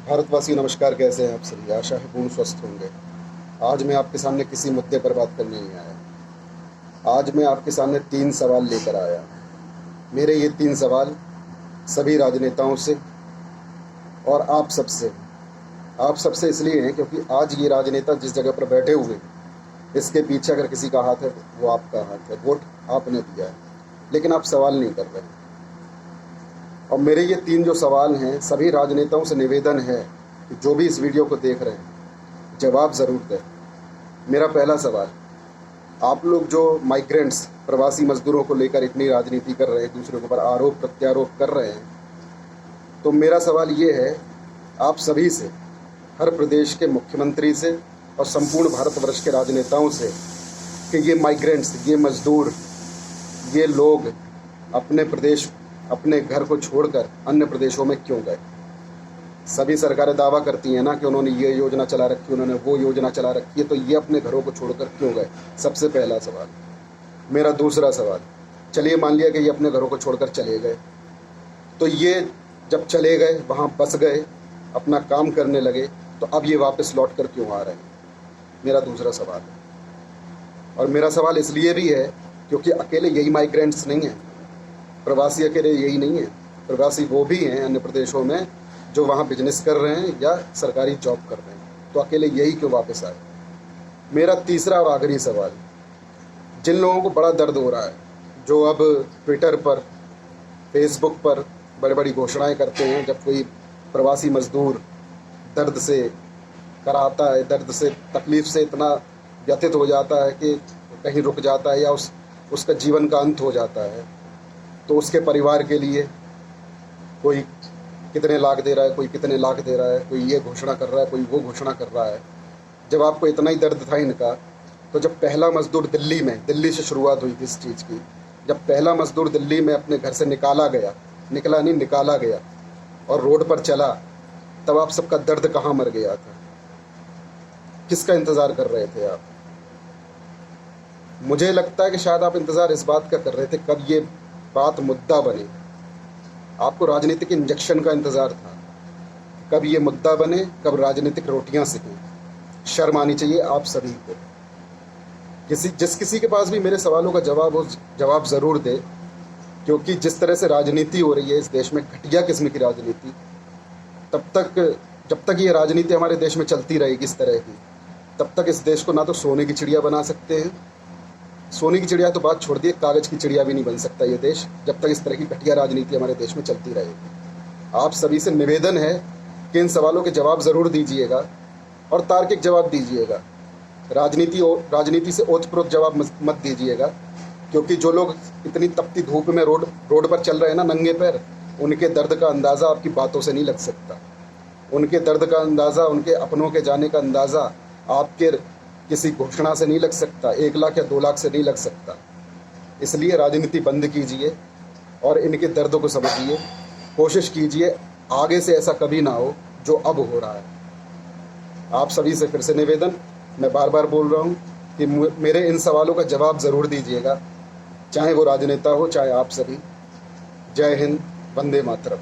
भारतवासी नमस्कार, कैसे हैं आप सभी? आशा है पूर्ण स्वस्थ होंगे। आज मैं आपके सामने किसी मुद्दे पर बात करने नहीं आया। आज मैं आपके सामने 3 सवाल लेकर आया। मेरे ये 3 सवाल सभी राजनेताओं से और आप सबसे। आप सबसे इसलिए हैं क्योंकि आज ये राजनेता जिस जगह पर बैठे हुए हैं, इसके पीछे अगर किसी का हाथ है वो आपका हाथ है। वोट आपने दिया है, लेकिन आप सवाल नहीं कर रहे हैं। और मेरे ये 3 जो सवाल हैं, सभी राजनेताओं से निवेदन है कि जो भी इस वीडियो को देख रहे हैं, जवाब ज़रूर दें। मेरा पहला सवाल, आप लोग जो माइग्रेंट्स प्रवासी मजदूरों को लेकर इतनी राजनीति कर रहे हैं, दूसरों के ऊपर आरोप प्रत्यारोप कर रहे हैं, तो मेरा सवाल ये है आप सभी से, हर प्रदेश के मुख्यमंत्री से और संपूर्ण भारतवर्ष के राजनेताओं से, कि ये माइग्रेंट्स, ये मजदूर, ये लोग अपने प्रदेश, अपने घर को छोड़कर अन्य प्रदेशों में क्यों गए? सभी सरकारें दावा करती हैं ना कि उन्होंने ये योजना चला रखी, उन्होंने वो योजना चला रखी है, तो ये अपने घरों को छोड़कर क्यों गए? सबसे पहला सवाल। मेरा दूसरा सवाल, चलिए मान लिया कि ये अपने घरों को छोड़कर चले गए, तो ये जब चले गए, वहाँ बस गए, अपना काम करने लगे, तो अब ये वापस लौट कर क्यों आ रहे हैं? मेरा दूसरा सवाल है। और मेरा सवाल इसलिए भी है क्योंकि अकेले यही माइग्रेंट्स नहीं हैं, प्रवासी अकेले यही नहीं है, प्रवासी वो भी हैं अन्य प्रदेशों में जो वहाँ बिजनेस कर रहे हैं या सरकारी जॉब कर रहे हैं, तो अकेले यही क्यों वापस आए? मेरा तीसरा और आखिरी सवाल, जिन लोगों को बड़ा दर्द हो रहा है, जो अब ट्विटर पर, फेसबुक पर बड़ी बड़ी घोषणाएं करते हैं, जब कोई प्रवासी मजदूर दर्द से कराता है, दर्द से, तकलीफ़ से इतना व्यथित हो जाता है कि कहीं रुक जाता है या उसका जीवन का अंत हो जाता है, तो उसके परिवार के लिए कोई कितने लाख दे रहा है, कोई कितने लाख दे रहा है, कोई ये घोषणा कर रहा है, कोई वो घोषणा कर रहा है। जब आपको इतना ही दर्द था इनका, तो जब पहला मज़दूर दिल्ली से शुरुआत हुई थी इस चीज़ की, जब पहला मज़दूर दिल्ली में अपने घर से निकाला गया और रोड पर चला, तब आप सबका दर्द कहाँ मर गया था? किसका इंतज़ार कर रहे थे आप? मुझे लगता है कि शायद आप इंतज़ार इस बात का कर रहे थे कब ये बात मुद्दा बने। आपको राजनीतिक इंजेक्शन का इंतज़ार था, कब ये मुद्दा बने, कब राजनीतिक रोटियां सिकें। शर्म आनी चाहिए आप सभी को। जिस किसी के पास भी मेरे सवालों का जवाब हो, जवाब ज़रूर दे, क्योंकि जिस तरह से राजनीति हो रही है इस देश में, घटिया किस्म की राजनीति, जब तक ये राजनीति हमारे देश में चलती रहेगी इस तरह की, तब तक इस देश को ना तो सोने की चिड़िया बना सकते हैं, सोने की चिड़िया तो बात छोड़ दिए, कागज़ की चिड़िया भी नहीं बन सकता ये देश, जब तक इस तरह की घटिया राजनीति हमारे देश में चलती रहेगी। आप सभी से निवेदन है कि इन सवालों के जवाब ज़रूर दीजिएगा और तार्किक जवाब दीजिएगा। राजनीति से ओतप्रोत जवाब मत दीजिएगा, क्योंकि जो लोग इतनी तपती धूप में रोड पर चल रहे हैं ना नंगे पैर, उनके दर्द का अंदाज़ा आपकी बातों से नहीं लग सकता। उनके दर्द का अंदाज़ा, उनके अपनों के जाने का अंदाज़ा आपके किसी घोषणा से नहीं लग सकता, 1 लाख या 2 लाख से नहीं लग सकता। इसलिए राजनीति बंद कीजिए और इनके दर्दों को समझिए। कोशिश कीजिए आगे से ऐसा कभी ना हो जो अब हो रहा है। आप सभी से फिर से निवेदन, मैं बार बार बोल रहा हूँ कि मेरे इन सवालों का जवाब ज़रूर दीजिएगा, चाहे वो राजनेता हो, चाहे आप सभी। जय हिंद, वंदे मातरम।